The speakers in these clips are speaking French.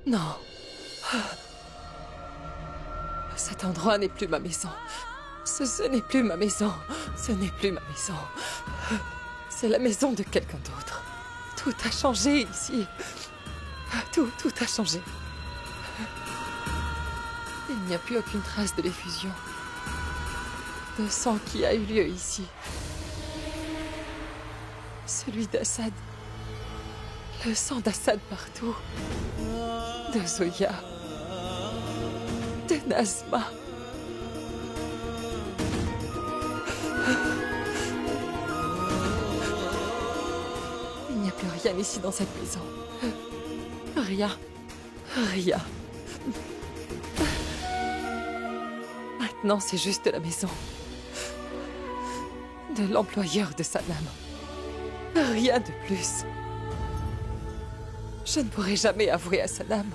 Non. Cet endroit n'est plus ma maison. Ce n'est plus ma maison. Ce n'est plus ma maison. C'est la maison de quelqu'un d'autre. Tout a changé ici. Tout a changé. Il n'y a plus aucune trace de l'effusion. De sang qui a eu lieu ici. Celui d'Assad. Le sang d'Assad partout. De Zoya. De Nazma. Il n'y a plus rien ici dans cette maison. Rien. Rien. Maintenant, c'est juste la maison. De l'employeur de Sanam. Rien de plus. Je ne pourrai jamais avouer à Sanam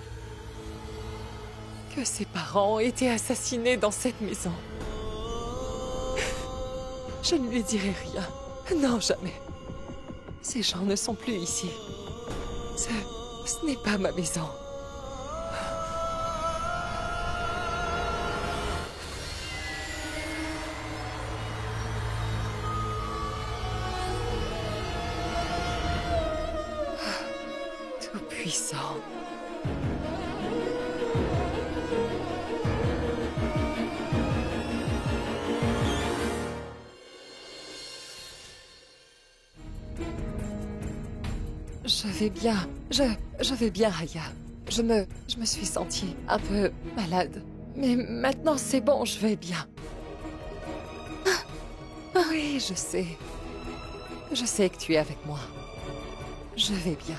que ses parents ont été assassinés dans cette maison. Je ne lui dirai rien. Non, jamais. Ces gens ne sont plus ici. Ce n'est pas ma maison. Tout-puissant. Je vais bien. Je vais bien, Raya. Je me suis sentie un peu malade. Mais maintenant, c'est bon, je vais bien. Oui, je sais. Je sais que tu es avec moi. Je vais bien.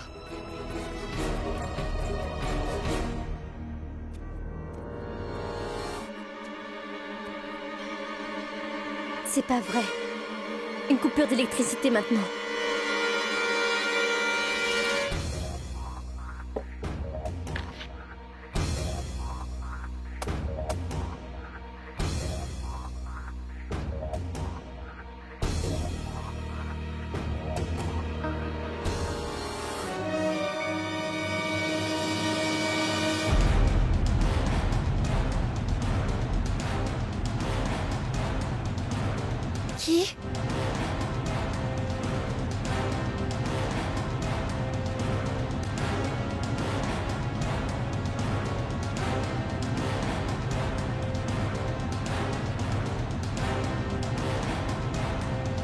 C'est pas vrai. Une coupure d'électricité maintenant. Qui?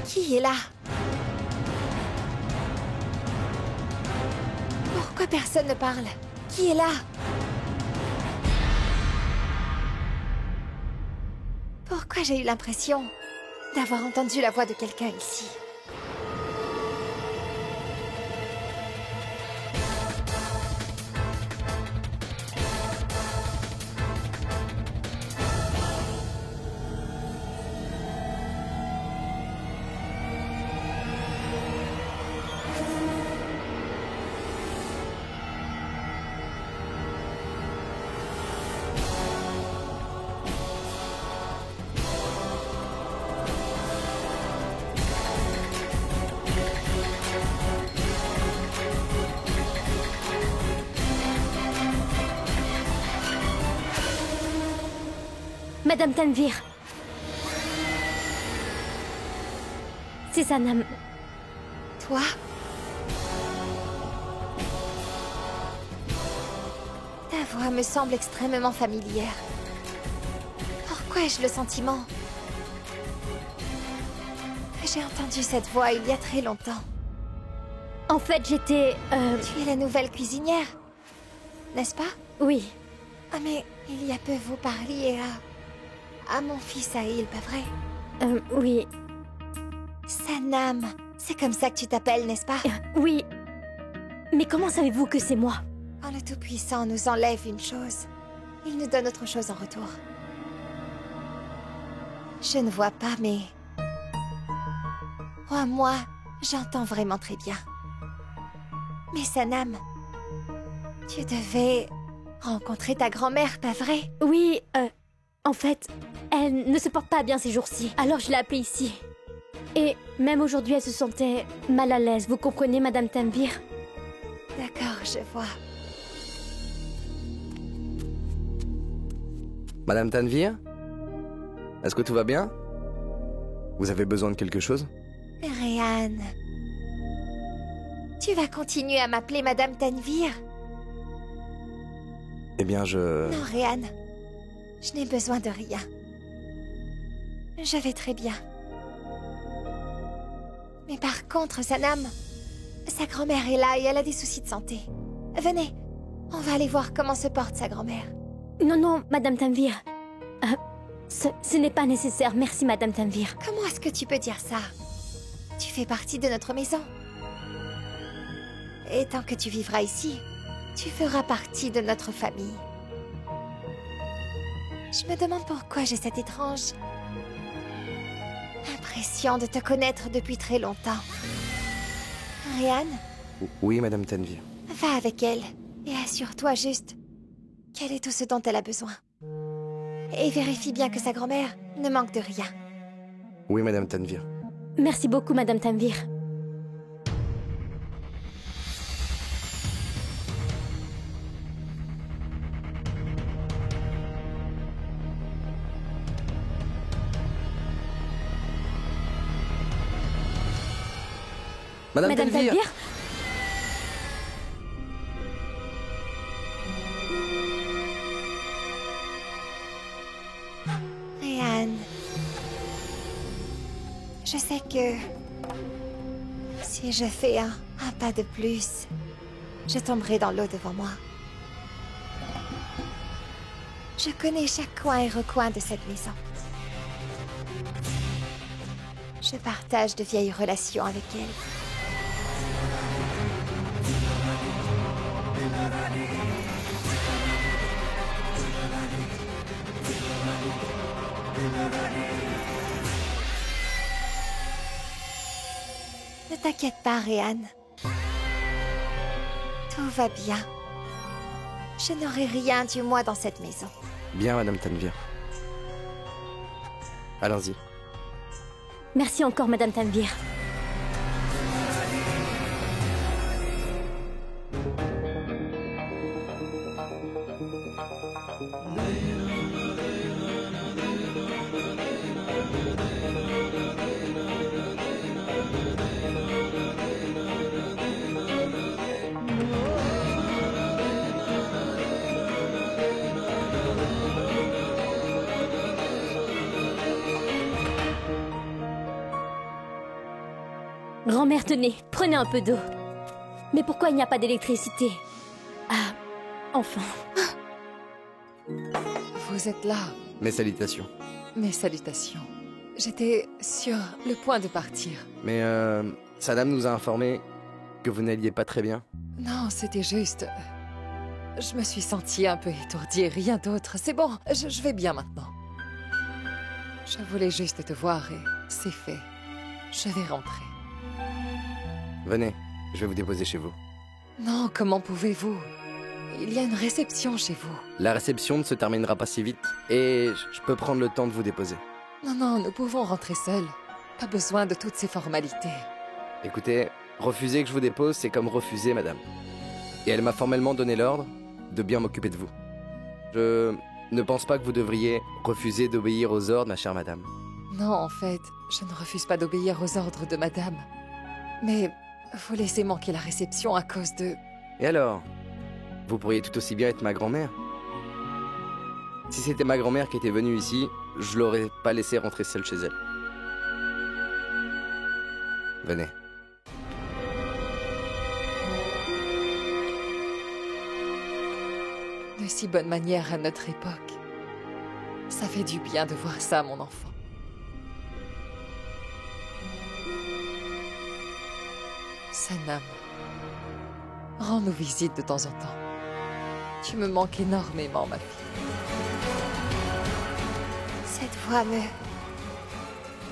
Qui est là? Pourquoi personne ne parle? Qui est là? Pourquoi j'ai eu l'impression d'avoir entendu la voix de quelqu'un ici? Madame Tanvir. C'est Sanam. Toi? Ta voix me semble extrêmement familière. Pourquoi ai-je le sentiment que j'ai entendu cette voix il y a très longtemps? En fait, j'étais... Tu es la nouvelle cuisinière, n'est-ce pas? Oui. Ah mais il y a peu vous parliez à mon fils Aïl, pas vrai? Oui. Sanam, c'est comme ça que tu t'appelles, n'est-ce pas? Oui. Mais comment savez-vous que c'est moi? Quand le Tout-Puissant nous enlève une chose, il nous donne autre chose en retour. Je ne vois pas, mais... Crois-moi, j'entends vraiment très bien. Mais Sanam, tu devais rencontrer ta grand-mère, pas vrai? Oui, en fait, elle ne se porte pas bien ces jours-ci. Alors je l'ai appelée ici. Et même aujourd'hui, elle se sentait mal à l'aise. Vous comprenez, Madame Tanvir? D'accord, je vois. Madame Tanvir? Est-ce que tout va bien? Vous avez besoin de quelque chose? Réan... Tu vas continuer à m'appeler Madame Tanvir? Eh bien, Non, Réan. Je n'ai besoin de rien. Je vais très bien. Mais par contre, Sanam... Sa grand-mère est là et elle a des soucis de santé. Venez, on va aller voir comment se porte sa grand-mère. Non, non, Madame Tanvir. Ce n'est pas nécessaire. Merci, Madame Tanvir. Comment est-ce que tu peux dire ça? Tu fais partie de notre maison. Et tant que tu vivras ici, tu feras partie de notre famille. Je me demande pourquoi j'ai cette étrange impression de te connaître depuis très longtemps. Réan, Oui, Madame Tanvir. va avec elle et assure-toi juste qu'elle est tout ce dont elle a besoin. Et vérifie bien que sa grand-mère ne manque de rien. Oui, Madame Tanvir. Merci beaucoup, Madame Tanvir. Madame Tanvir! Réan, je sais que si je fais un pas de plus, je tomberai dans l'eau devant moi. Je connais chaque coin et recoin de cette maison. Je partage de vieilles relations avec elle. Ne t'inquiète pas, Réan. Tout va bien. Je n'aurai rien du moi dans cette maison. Bien, Madame Tanvir. Allons-y. Merci encore, Madame Tanvir. Grand-mère, tenez, prenez un peu d'eau. Mais pourquoi il n'y a pas d'électricité? Ah, enfin. Vous êtes là. Mes salutations. Mes salutations. J'étais sur le point de partir. Mais Sadam nous a informé que vous n'alliez pas très bien. Non, c'était juste... Je me suis sentie un peu étourdie, rien d'autre. C'est bon, je vais bien maintenant. Je voulais juste te voir et c'est fait. Je vais rentrer. Venez, je vais vous déposer chez vous. Non, comment pouvez-vous? Il y a une réception chez vous. La réception ne se terminera pas si vite, et je peux prendre le temps de vous déposer. Non, non, nous pouvons rentrer seuls. Pas besoin de toutes ces formalités. Écoutez, refuser que je vous dépose, c'est comme refuser, madame. Et elle m'a formellement donné l'ordre de bien m'occuper de vous. Je ne pense pas que vous devriez refuser d'obéir aux ordres, ma chère madame. Non, en fait, je ne refuse pas d'obéir aux ordres de madame. Mais vous laissez manquer la réception à cause de... Et alors? Vous pourriez tout aussi bien être ma grand-mère. Si c'était ma grand-mère qui était venue ici, je l'aurais pas laissée rentrer seule chez elle. Venez. De si bonne manière à notre époque. Ça fait du bien de voir ça, mon enfant. Sanam, rends-nous visite de temps en temps. Tu me manques énormément, ma fille.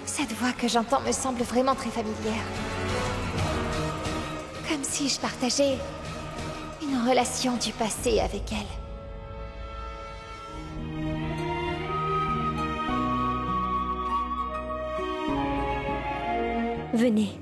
Cette voix que j'entends me semble vraiment très familière. Comme si je partageais une relation du passé avec elle. Venez.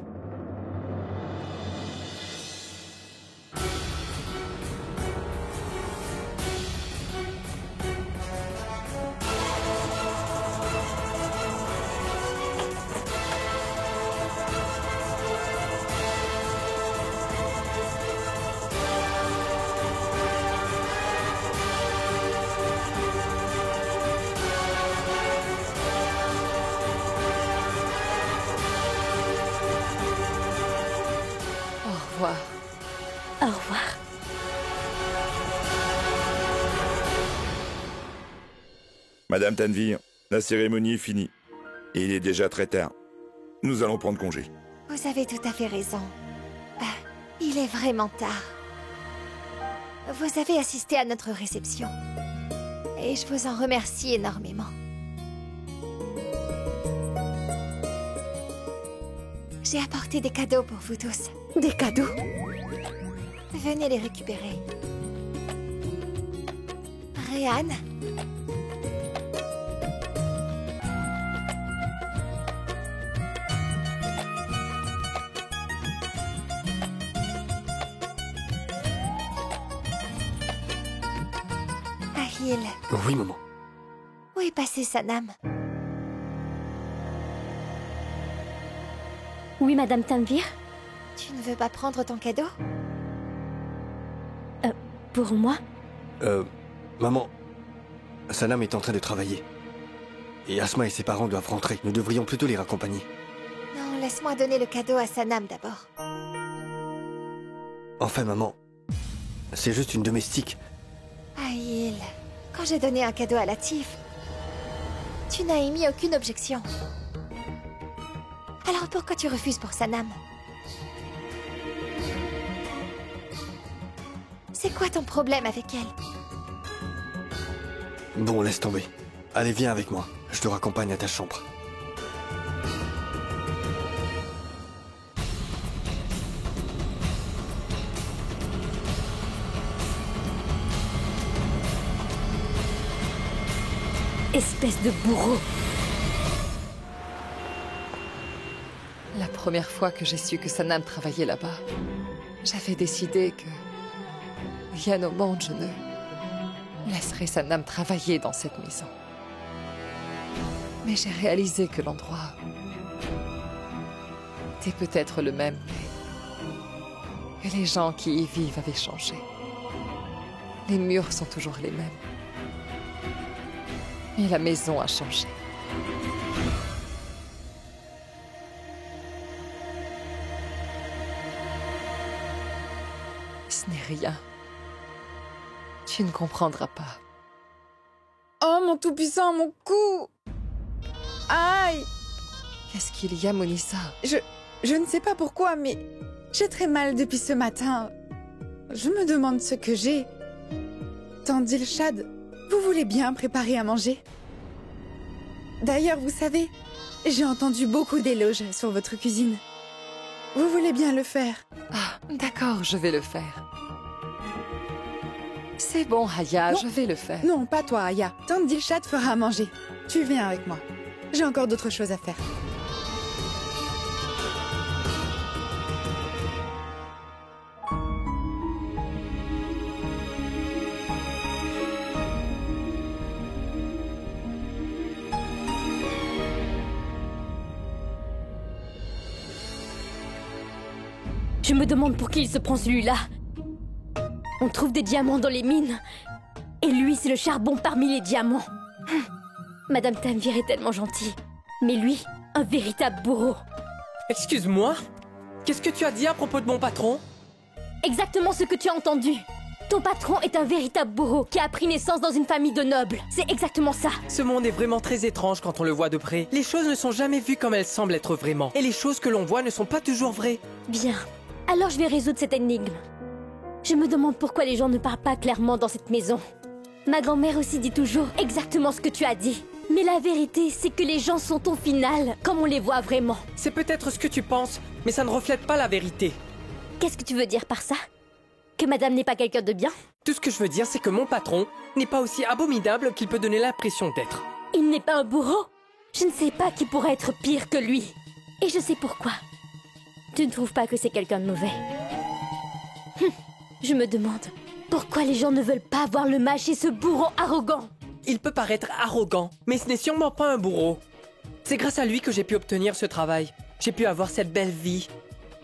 Au revoir. Au revoir. Madame Tanvir, la cérémonie est finie. Et il est déjà très tard. Nous allons prendre congé. Vous avez tout à fait raison. Il est vraiment tard. Vous avez assisté à notre réception. Et je vous en remercie énormément. J'ai apporté des cadeaux pour vous tous. Des cadeaux? Venez les récupérer. Réan? Ahil, Oui, maman. où est passé Sanam? Oui, Madame Tanvir? Tu ne veux pas prendre ton cadeau? Pour moi? Maman, Sanam est en train de travailler. Et Asma et ses parents doivent rentrer. Nous devrions plutôt les raccompagner. Non, laisse-moi donner le cadeau à Sanam d'abord. Enfin, maman, c'est juste une domestique. Ahil, quand j'ai donné un cadeau à Latif, tu n'as émis aucune objection. Alors pourquoi tu refuses pour Sanam? C'est quoi ton problème avec elle? Bon, laisse tomber. Allez, viens avec moi. Je te raccompagne à ta chambre. Espèce de bourreau! La première fois que j'ai su que Sanam travaillait là-bas, j'avais décidé que, rien au monde, je ne laisserai Sanam travailler dans cette maison. Mais j'ai réalisé que l'endroit était peut-être le même, mais que les gens qui y vivent avaient changé. Les murs sont toujours les mêmes. Et la maison a changé. Ce n'est rien. Tu ne comprendras pas. Oh, mon tout-puissant, mon cou! Aïe! Qu'est-ce qu'il y a, Monissa? Je ne sais pas pourquoi, mais j'ai très mal depuis ce matin. Je me demande ce que j'ai. Tandilshad, vous voulez bien préparer à manger? D'ailleurs, vous savez, j'ai entendu beaucoup d'éloges sur votre cuisine. Vous voulez bien le faire? Ah, d'accord, je vais le faire. C'est bon, Aya, Non. je vais le faire. Non, pas toi, Aya. Tandilshad fera à manger. Tu viens avec moi. J'ai encore d'autres choses à faire. Je me demande pour qui il se prend celui-là. On trouve des diamants dans les mines. Et lui, c'est le charbon parmi les diamants. Madame Tanvir est tellement gentille. Mais lui, un véritable bourreau. Excuse-moi? Qu'est-ce que tu as dit à propos de mon patron? Exactement ce que tu as entendu. Ton patron est un véritable bourreau qui a pris naissance dans une famille de nobles. C'est exactement ça. Ce monde est vraiment très étrange quand on le voit de près. Les choses ne sont jamais vues comme elles semblent être vraiment. Et les choses que l'on voit ne sont pas toujours vraies. Bien. Alors je vais résoudre cette énigme. Je me demande pourquoi les gens ne parlent pas clairement dans cette maison. Ma grand-mère aussi dit toujours exactement ce que tu as dit. Mais la vérité, c'est que les gens sont au final comme on les voit vraiment. C'est peut-être ce que tu penses, mais ça ne reflète pas la vérité. Qu'est-ce que tu veux dire par ça? Que madame n'est pas quelqu'un de bien? Tout ce que je veux dire, c'est que mon patron n'est pas aussi abominable qu'il peut donner l'impression d'être. Il n'est pas un bourreau? Je ne sais pas qui pourrait être pire que lui. Et je sais pourquoi. Tu ne trouves pas que c'est quelqu'un de mauvais? Je me demande pourquoi les gens ne veulent pas voir le mal chez ce bourreau arrogant. Il peut paraître arrogant, mais ce n'est sûrement pas un bourreau. C'est grâce à lui que j'ai pu obtenir ce travail. J'ai pu avoir cette belle vie.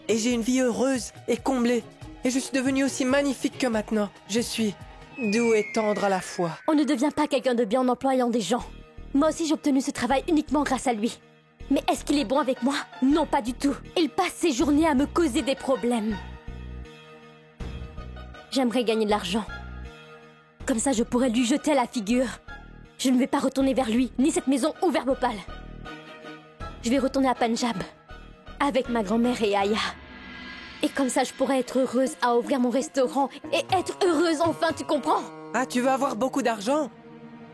Et j'ai une vie heureuse et comblée. Et je suis devenue aussi magnifique que maintenant. Je suis doux et tendre à la fois. On ne devient pas quelqu'un de bien en employant des gens. Moi aussi j'ai obtenu ce travail uniquement grâce à lui. Mais est-ce qu'il est bon avec moi? Non, pas du tout. Il passe ses journées à me causer des problèmes. J'aimerais gagner de l'argent. Comme ça, je pourrais lui jeter à la figure. Je ne vais pas retourner vers lui, ni cette maison ou vers Bhopal. Je vais retourner à Punjab, avec ma grand-mère et Aya. Et comme ça, je pourrais être heureuse à ouvrir mon restaurant et être heureuse enfin, tu comprends? Ah, tu veux avoir beaucoup d'argent?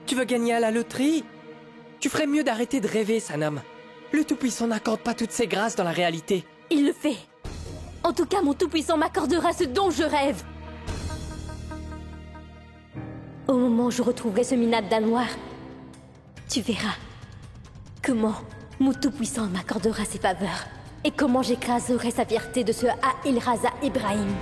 Tu veux gagner à la loterie? Tu ferais mieux d'arrêter de rêver, Sanam. Le Tout-Puissant n'accorde pas toutes ses grâces dans la réalité. Il le fait. En tout cas, mon Tout-Puissant m'accordera ce dont je rêve. Au moment où je retrouverai ce minable danoir, tu verras comment mon Tout-Puissant m'accordera ses faveurs et comment j'écraserai sa fierté de ce Aïl Raza Ibrahim.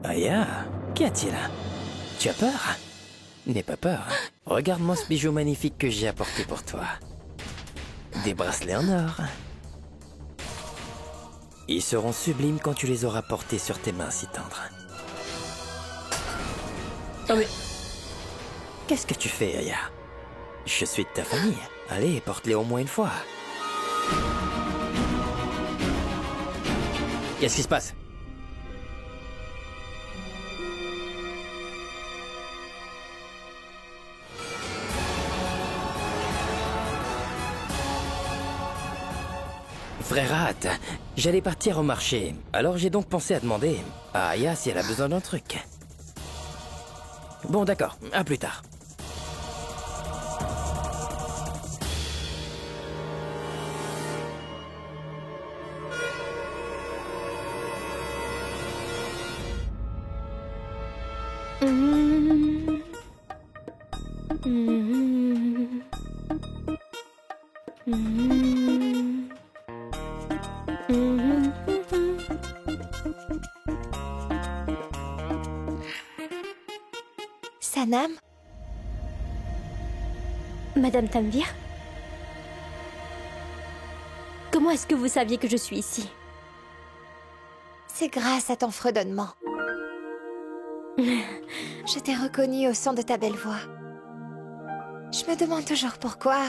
Aya, qu'y a-t-il? Tu as peur? N'aie pas peur. Regarde-moi ce bijou magnifique que j'ai apporté pour toi. Des bracelets en or. Ils seront sublimes quand tu les auras portés sur tes mains si tendres. Oh mais... Qu'est-ce que tu fais, Aya? Je suis de ta famille. Allez, porte-les au moins une fois. Qu'est-ce qui se passe? Frère Hat, j'allais partir au marché, alors j'ai donc pensé à demander à Aya si elle a besoin d'un truc. Bon d'accord, à plus tard. Sanam? Madame Tanvir? Comment est-ce que vous saviez que je suis ici? C'est grâce à ton fredonnement. Je t'ai reconnue au son de ta belle voix. Je me demande toujours pourquoi.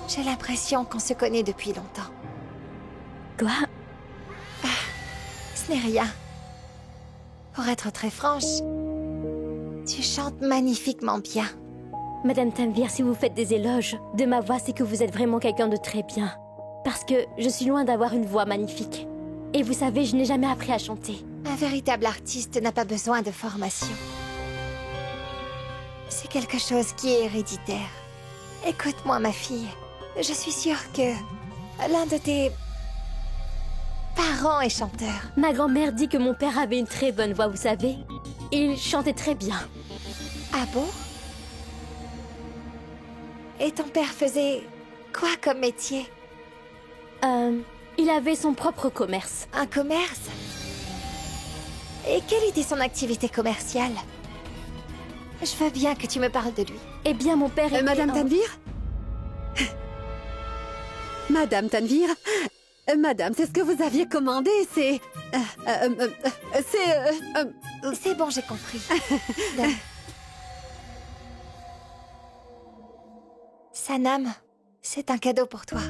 J'ai l'impression qu'on se connaît depuis longtemps. Quoi? Ce n'est rien. Pour être très franche, tu chantes magnifiquement bien. Madame Tanvir, si vous faites des éloges de ma voix, c'est que vous êtes vraiment quelqu'un de très bien. Parce que je suis loin d'avoir une voix magnifique. Et vous savez, je n'ai jamais appris à chanter. Un véritable artiste n'a pas besoin de formation. C'est quelque chose qui est héréditaire. Écoute-moi, ma fille. Je suis sûre que l'un de tes parents est chanteur. Ma grand-mère dit que mon père avait une très bonne voix, vous savez. Il chantait très bien. Ah bon? Et ton père faisait quoi comme métier? Il avait son propre commerce. Un commerce? Et quelle était son activité commerciale? Je veux bien que tu me parles de lui. Eh bien, mon père est... Madame Tanvir Madame Tanvir Madame, c'est ce que vous aviez commandé, c'est... C'est bon, j'ai compris. Sanam, c'est un cadeau pour toi.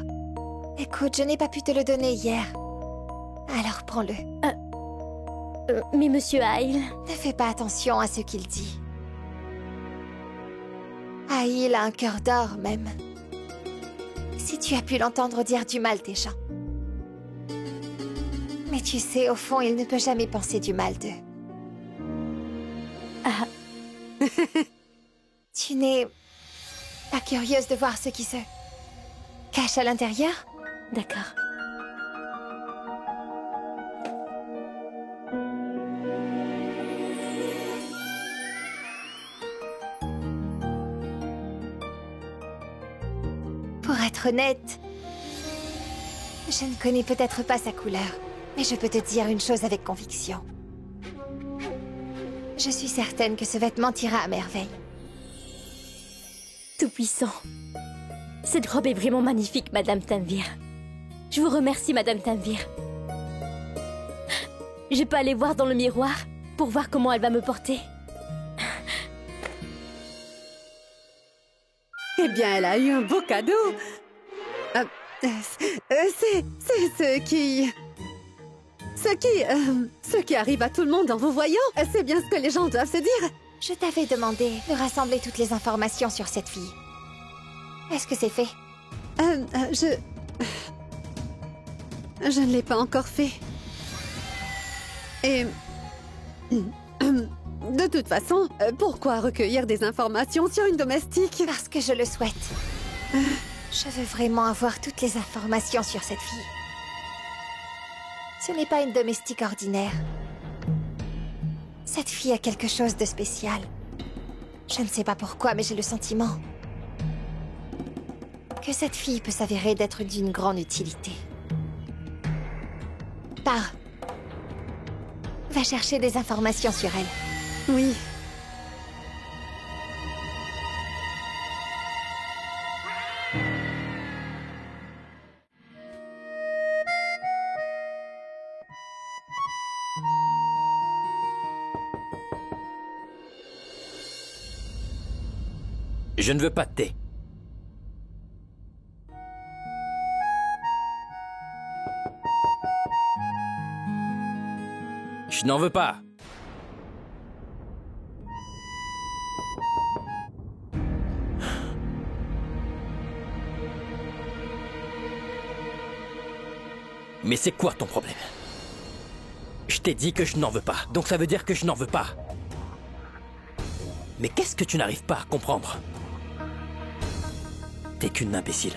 Écoute, je n'ai pas pu te le donner hier. Alors prends-le. Mais monsieur Aïl... Ne fais pas attention à ce qu'il dit. Aïl a un cœur d'or, même. Si tu as pu l'entendre dire du mal des gens. Mais tu sais, au fond, il ne peut jamais penser du mal d'eux. Ah. Tu n'es pas curieuse de voir ce qui se cache à l'intérieur? D'accord. Pour être honnête, je ne connais peut-être pas sa couleur, mais je peux te dire une chose avec conviction. Je suis certaine que ce vêtement t'ira à merveille. Tout-puissant. Cette robe est vraiment magnifique, Madame Tanvir. Je vous remercie, Madame Tanvir. Je peux aller voir dans le miroir pour voir comment elle va me porter. Eh bien, elle a eu un beau cadeau. C'est ce qui arrive à tout le monde en vous voyant. C'est bien ce que les gens doivent se dire. Je t'avais demandé de rassembler toutes les informations sur cette fille. Est-ce que c'est fait? Je ne l'ai pas encore fait. Et... de toute façon, pourquoi recueillir des informations sur une domestique? Parce que je le souhaite. Je veux vraiment avoir toutes les informations sur cette fille. Ce n'est pas une domestique ordinaire. Cette fille a quelque chose de spécial. Je ne sais pas pourquoi, mais j'ai le sentiment que cette fille peut s'avérer d'être d'une grande utilité. Pars. Va chercher des informations sur elle. Oui. Je ne veux pas de thé. Je n'en veux pas. Mais c'est quoi ton problème? Je t'ai dit que je n'en veux pas, donc ça veut dire que je n'en veux pas. Mais qu'est-ce que tu n'arrives pas à comprendre? T'es qu'une imbécile.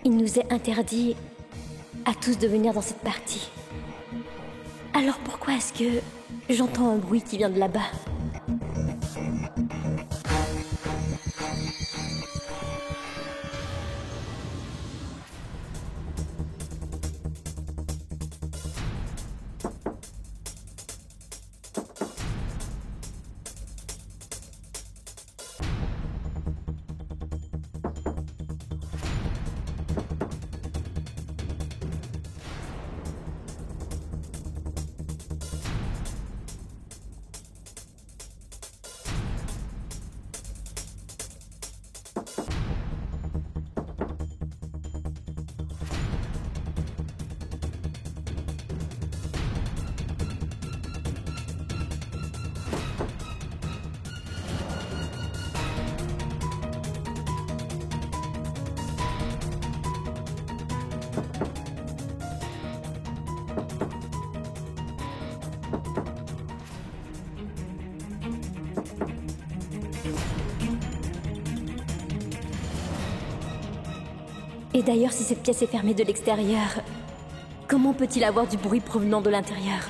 Il nous est interdit à tous de venir dans cette partie. Alors pourquoi est-ce que j'entends un bruit qui vient de là-bas? Et d'ailleurs, si cette pièce est fermée de l'extérieur, comment peut-il avoir du bruit provenant de l'intérieur?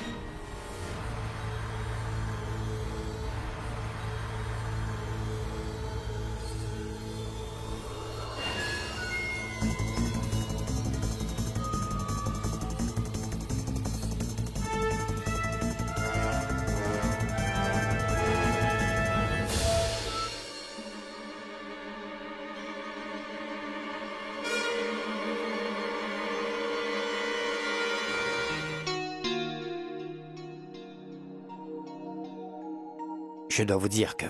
Je dois vous dire que...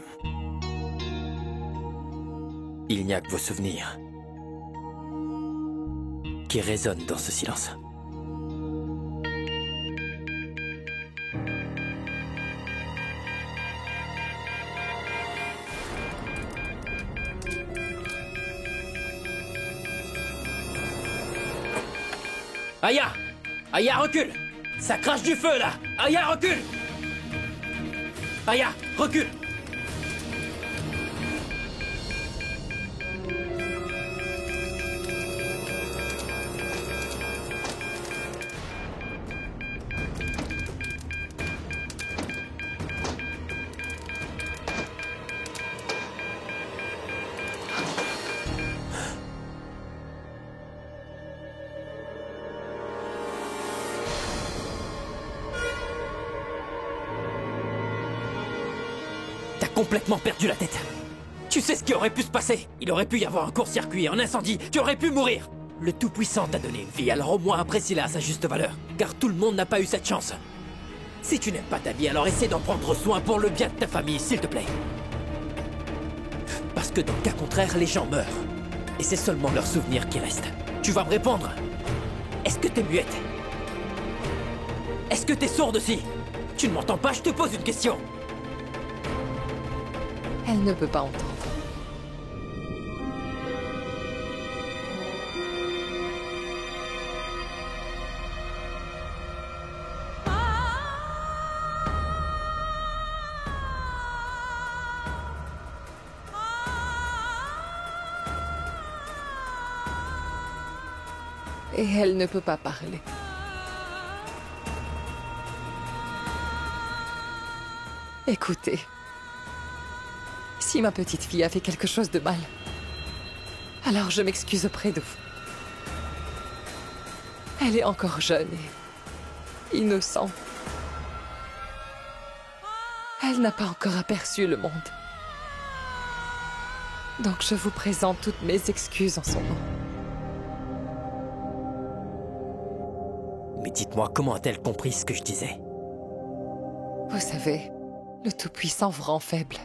il n'y a que vos souvenirs qui résonnent dans ce silence. Aya! Aya, recule! Ça crache du feu, là! Aya, recule! Aya, recule! Complètement perdu la tête. Tu sais ce qui aurait pu se passer? Il aurait pu y avoir un court-circuit, un incendie, tu aurais pu mourir. Le Tout-Puissant t'a donné une vie, alors au moins apprécie-la à sa juste valeur. Car tout le monde n'a pas eu cette chance. Si tu n'aimes pas ta vie, alors essaie d'en prendre soin pour le bien de ta famille, s'il te plaît. Parce que dans le cas contraire, les gens meurent. Et c'est seulement leurs souvenirs qui restent. Tu vas me répondre? Est-ce que t'es muette? Est-ce que t'es sourde aussi? Tu ne m'entends pas, je te pose une question. Elle ne peut pas entendre. Et elle ne peut pas parler. Écoutez. Si ma petite fille a fait quelque chose de mal, alors je m'excuse auprès de vous. Elle est encore jeune et innocente. Elle n'a pas encore aperçu le monde. Donc je vous présente toutes mes excuses en son nom. Mais dites-moi, comment a-t-elle compris ce que je disais? Vous savez, le Tout-Puissant vous rend faible.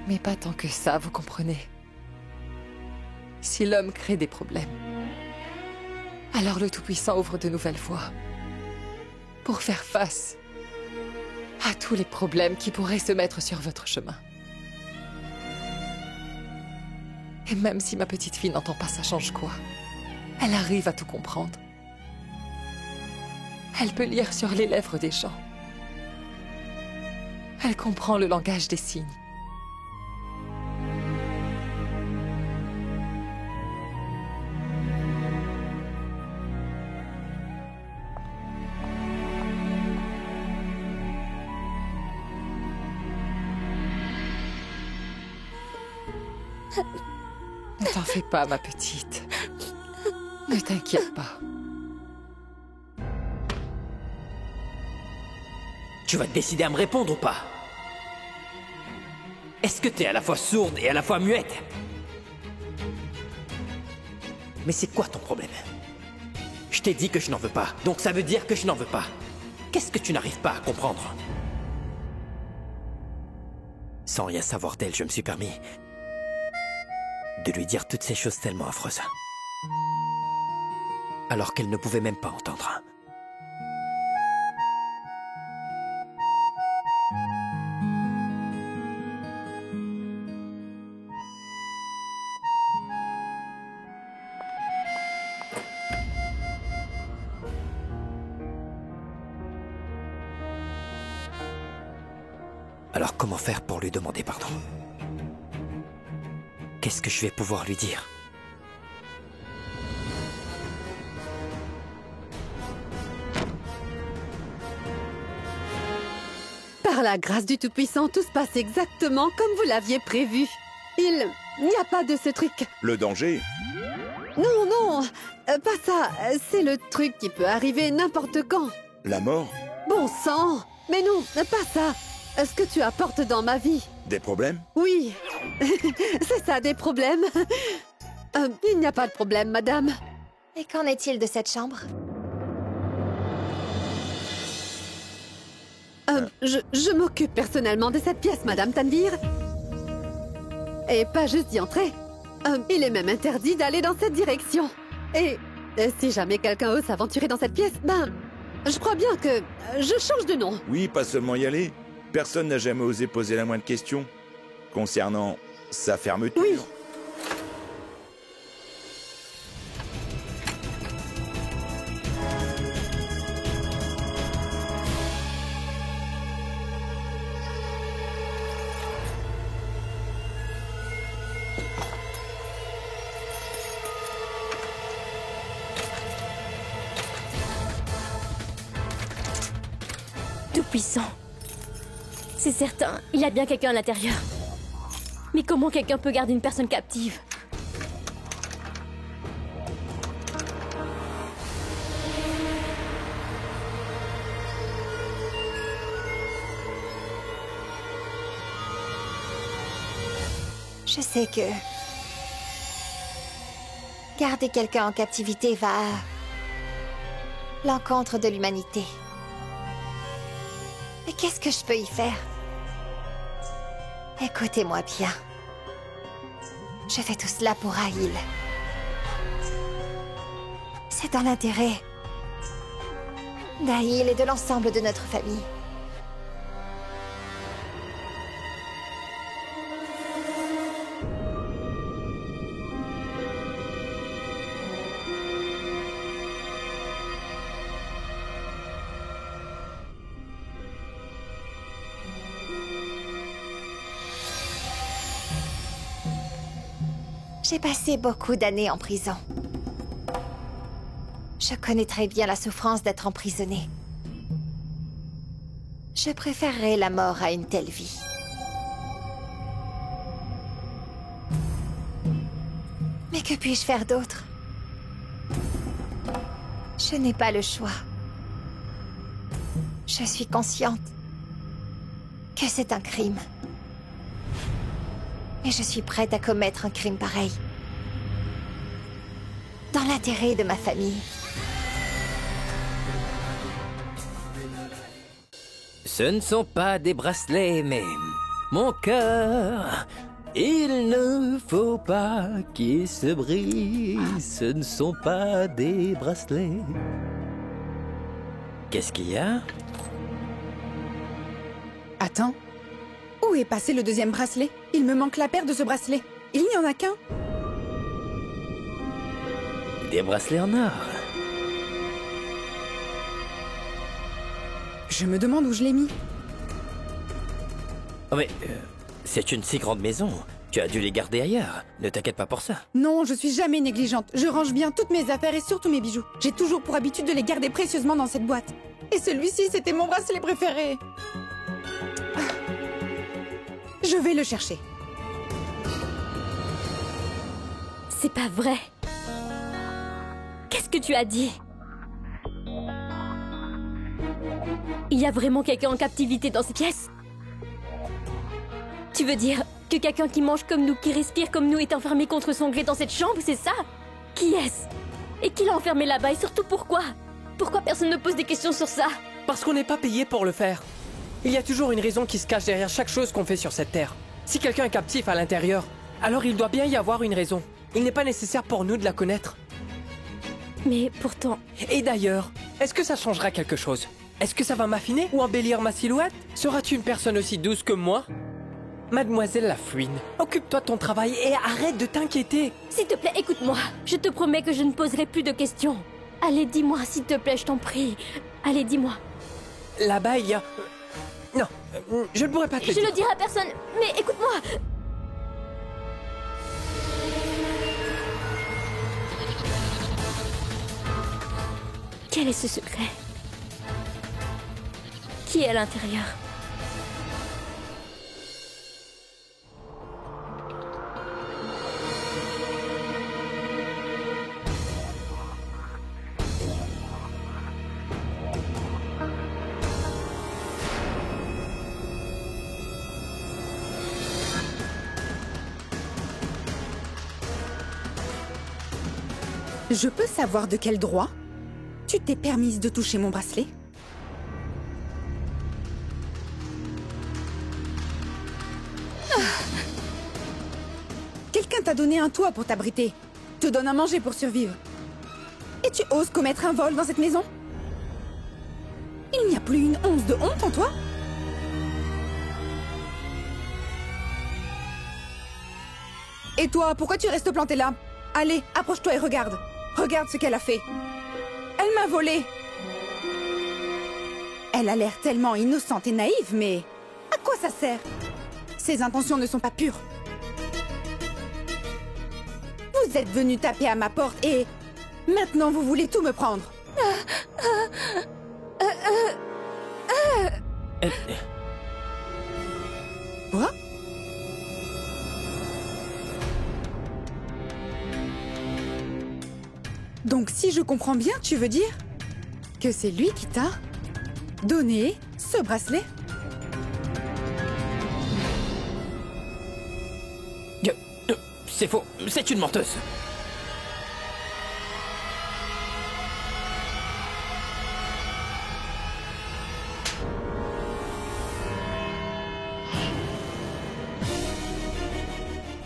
Mais pas tant que ça, vous comprenez. Si l'homme crée des problèmes, alors le Tout-Puissant ouvre de nouvelles voies pour faire face à tous les problèmes qui pourraient se mettre sur votre chemin. Et même si ma petite fille n'entend pas, ça change quoi? Elle arrive à tout comprendre. Elle peut lire sur les lèvres des gens. Elle comprend le langage des signes. Ne t'en fais pas, ma petite. Ne t'inquiète pas. Tu vas te décider à me répondre ou pas? Est-ce que t'es à la fois sourde et à la fois muette? Mais c'est quoi ton problème? Je t'ai dit que je n'en veux pas, donc ça veut dire que je n'en veux pas. Qu'est-ce que tu n'arrives pas à comprendre? Sans rien savoir d'elle, je me suis permis de lui dire toutes ces choses tellement affreuses. Alors qu'elle ne pouvait même pas entendre. Alors comment faire pour lui demander pardon? Qu'est-ce que je vais pouvoir lui dire? Par la grâce du Tout-Puissant, tout se passe exactement comme vous l'aviez prévu. Il n'y a pas de ce truc. Le danger? Non, non, pas ça. C'est le truc qui peut arriver n'importe quand. La mort? Bon sang! Mais non, pas ça. Ce que tu apportes dans ma vie. Des problèmes? Oui, c'est ça, des problèmes. Il n'y a pas de problème, madame. Et qu'en est-il de cette chambre? Je m'occupe personnellement de cette pièce, Madame Tanvir. Et pas juste d'y entrer. Il est même interdit d'aller dans cette direction. Et si jamais quelqu'un ose s'aventurer dans cette pièce, je crois bien que je change de nom. Oui, pas seulement y aller. Personne n'a jamais osé poser la moindre question concernant sa fermeture. Oui. Tout-puissant. C'est certain, il y a bien quelqu'un à l'intérieur. Mais comment quelqu'un peut garder une personne captive? Je sais que garder quelqu'un en captivité va à l'encontre de l'humanité. Mais qu'est-ce que je peux y faire? Écoutez-moi bien. Je fais tout cela pour Aïl. C'est dans l'intérêt d'Aïl et de l'ensemble de notre famille. J'ai passé beaucoup d'années en prison. Je connais très bien la souffrance d'être emprisonné. Je préférerais la mort à une telle vie. Mais que puis-je faire d'autre? Je n'ai pas le choix. Je suis consciente que c'est un crime. Et je suis prête à commettre un crime pareil. Dans l'intérêt de ma famille. Ce ne sont pas des bracelets, mais mon cœur, il ne faut pas qu'il se brise. Ce ne sont pas des bracelets. Qu'est-ce qu'il y a? Attends. Où est passé le deuxième bracelet? Il me manque la paire de ce bracelet. Il n'y en a qu'un. Des bracelets en or. Je me demande où je l'ai mis. Oh mais, c'est une si grande maison. Tu as dû les garder ailleurs. Ne t'inquiète pas pour ça. Non, je suis jamais négligente. Je range bien toutes mes affaires et surtout mes bijoux. J'ai toujours pour habitude de les garder précieusement dans cette boîte. Et celui-ci, c'était mon bracelet préféré. Je vais le chercher. C'est pas vrai. Qu'est-ce que tu as dit? Il y a vraiment quelqu'un en captivité dans cette pièce? Tu veux dire que quelqu'un qui mange comme nous, qui respire comme nous, est enfermé contre son gré dans cette chambre, c'est ça? Qui est-ce? Et qui l'a enfermé là-bas? Et surtout pourquoi? Pourquoi personne ne pose des questions sur ça? Parce qu'on n'est pas payé pour le faire. Il y a toujours une raison qui se cache derrière chaque chose qu'on fait sur cette terre. Si quelqu'un est captif à l'intérieur, alors il doit bien y avoir une raison. Il n'est pas nécessaire pour nous de la connaître. Mais pourtant... Et d'ailleurs, est-ce que ça changera quelque chose? Est-ce que ça va m'affiner ou embellir ma silhouette? Seras-tu une personne aussi douce que moi? Mademoiselle la fouine, occupe-toi de ton travail et arrête de t'inquiéter. S'il te plaît, écoute-moi. Je te promets que je ne poserai plus de questions. Allez, dis-moi, s'il te plaît, je t'en prie. Allez, dis-moi. Là-bas, il y a... Non, je ne pourrais pas te le dire. Je le dirai à personne, mais écoute-moi. Quel est ce secret? Qui est à l'intérieur? Je peux savoir de quel droit tu t'es permise de toucher mon bracelet? Quelqu'un t'a donné un toit pour t'abriter, te donne à manger pour survivre. Et tu oses commettre un vol dans cette maison? Il n'y a plus une once de honte en toi? Et toi, pourquoi tu restes planté là? Allez, approche-toi et regarde. Regarde ce qu'elle a fait. Elle m'a volé. Elle a l'air tellement innocente et naïve, mais à quoi ça sert? Ses intentions ne sont pas pures. Vous êtes venu taper à ma porte et maintenant vous voulez tout me prendre. Quoi? Donc si je comprends bien, tu veux dire que c'est lui qui t'a donné ce bracelet? C'est faux, c'est une menteuse.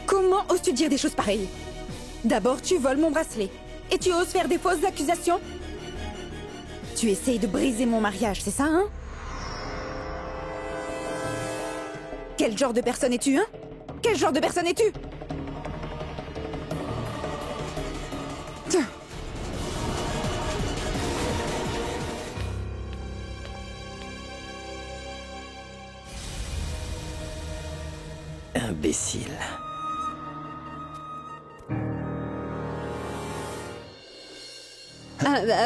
Comment oses-tu dire des choses pareilles? D'abord, tu voles mon bracelet. Et tu oses faire des fausses accusations? Tu essayes de briser mon mariage, c'est ça, hein? Quel genre de personne es-tu, hein? Quel genre de personne es-tu? Tiens. Imbécile.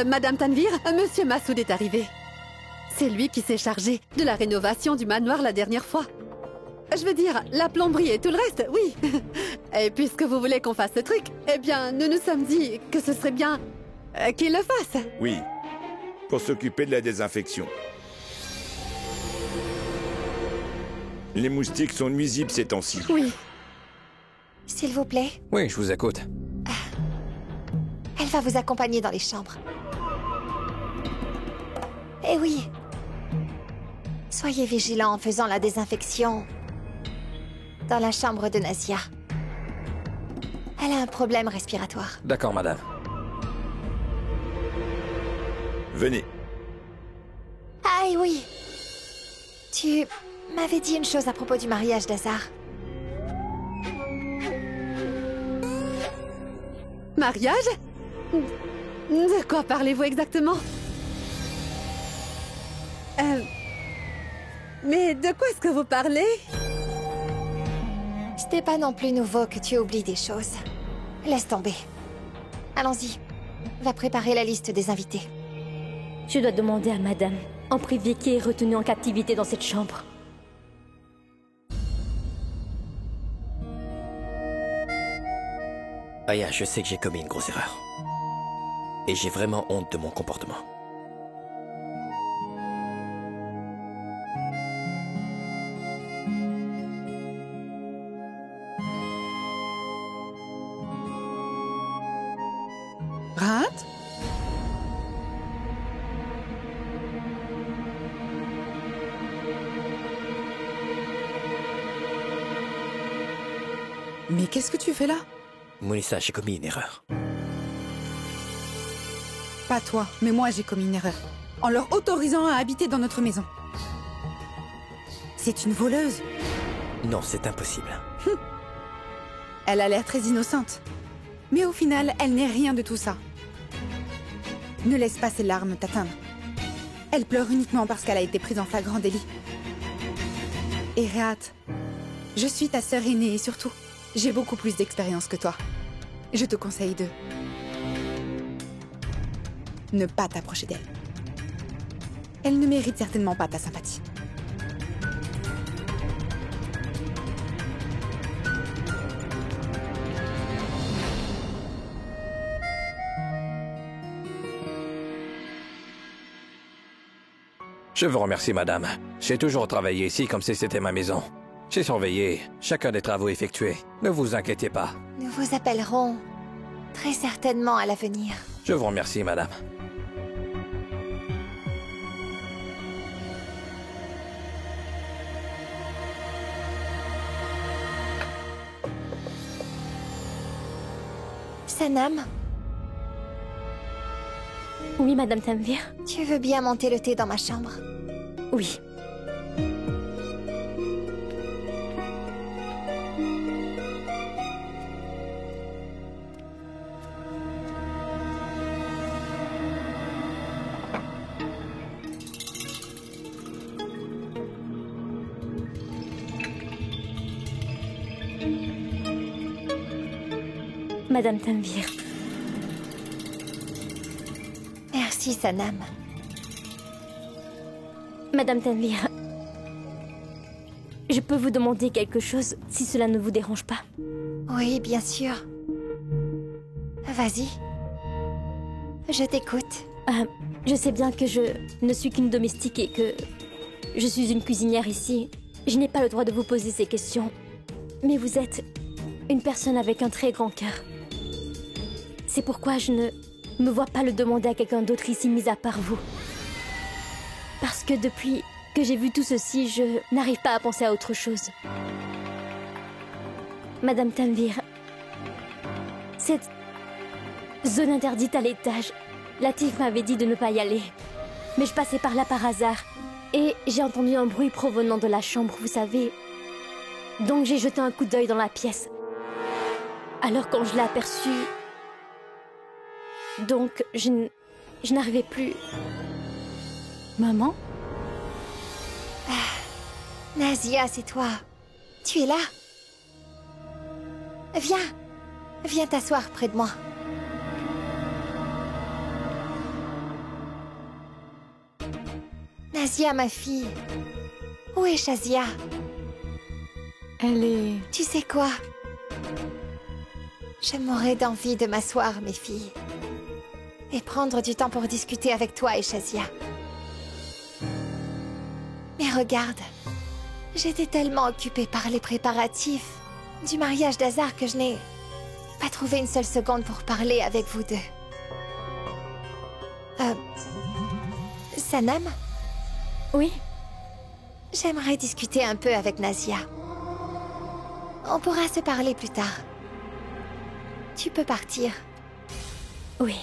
Madame Tanvir, Monsieur Massoud est arrivé. C'est lui qui s'est chargé de la rénovation du manoir la dernière fois. Je veux dire, la plomberie et tout le reste, oui. Et puisque vous voulez qu'on fasse ce truc, eh bien, nous nous sommes dit que ce serait bien qu'il le fasse. Oui, pour s'occuper de la désinfection. Les moustiques sont nuisibles ces temps-ci. Oui. S'il vous plaît, Oui, je vous écoute. elle va vous accompagner dans les chambres. Eh oui. Soyez vigilants en faisant la désinfection dans la chambre de Nasia. Elle a un problème respiratoire. D'accord, madame. Venez. Ah et oui. Tu m'avais dit une chose à propos du mariage d'Azar. Mariage? De quoi parlez-vous exactement? Mais de quoi est-ce que vous parlez? Ce n'est pas non plus nouveau que tu oublies des choses. Laisse tomber. Allons-y. Va préparer la liste des invités. Je dois demander à madame, en privé, qui est retenue en captivité dans cette chambre. Aya, je sais que j'ai commis une grosse erreur. Et j'ai vraiment honte de mon comportement. Rat? Mais qu'est-ce que tu fais là? Mounissa, j'ai commis une erreur. Pas toi, mais moi j'ai commis une erreur. En leur autorisant à habiter dans notre maison. C'est une voleuse. Non, c'est impossible. Elle a l'air très innocente. Mais au final, elle n'est rien de tout ça. Ne laisse pas ses larmes t'atteindre. Elle pleure uniquement parce qu'elle a été prise en flagrant délit. Et Rehat, je suis ta sœur aînée et surtout, j'ai beaucoup plus d'expérience que toi. Je te conseille de ne pas t'approcher d'elle. Elle ne mérite certainement pas ta sympathie. Je vous remercie, madame. J'ai toujours travaillé ici comme si c'était ma maison. J'ai surveillé chacun des travaux effectués. Ne vous inquiétez pas. Nous vous appellerons très certainement à l'avenir. Je vous remercie, madame. Sanam, Oui, Madame Tanvir. tu veux bien monter le thé dans ma chambre? Oui. Madame Tanvir. Merci, Sanam. Madame Tanvir. Je peux vous demander quelque chose si cela ne vous dérange pas? Oui, bien sûr. Vas-y. Je t'écoute. Je sais bien que je ne suis qu'une domestique et que je suis une cuisinière ici. Je n'ai pas le droit de vous poser ces questions. Mais vous êtes une personne avec un très grand cœur. C'est pourquoi je ne me vois pas le demander à quelqu'un d'autre ici, mis à part vous. Parce que depuis que j'ai vu tout ceci, je n'arrive pas à penser à autre chose. Madame Tanvir, cette zone interdite à l'étage, Latif m'avait dit de ne pas y aller. Mais je passais par là par hasard. Et j'ai entendu un bruit provenant de la chambre, vous savez. Donc j'ai jeté un coup d'œil dans la pièce. Alors quand je l'ai aperçu... Donc je n'arrivais plus... Maman? Nazia, c'est toi. Tu es là? Viens. Viens t'asseoir près de moi. Nazia, ma fille. Où est Shazia? Elle est... Tu sais quoi? Je mourrais d'envie de m'asseoir, mes filles. Et prendre du temps pour discuter avec toi et Shazia. Mais regarde, j'étais tellement occupée par les préparatifs du mariage d'Hazar que je n'ai pas trouvé une seule seconde pour parler avec vous deux. Sanam? Oui? J'aimerais discuter un peu avec Nazia. On pourra se parler plus tard. Tu peux partir. Oui.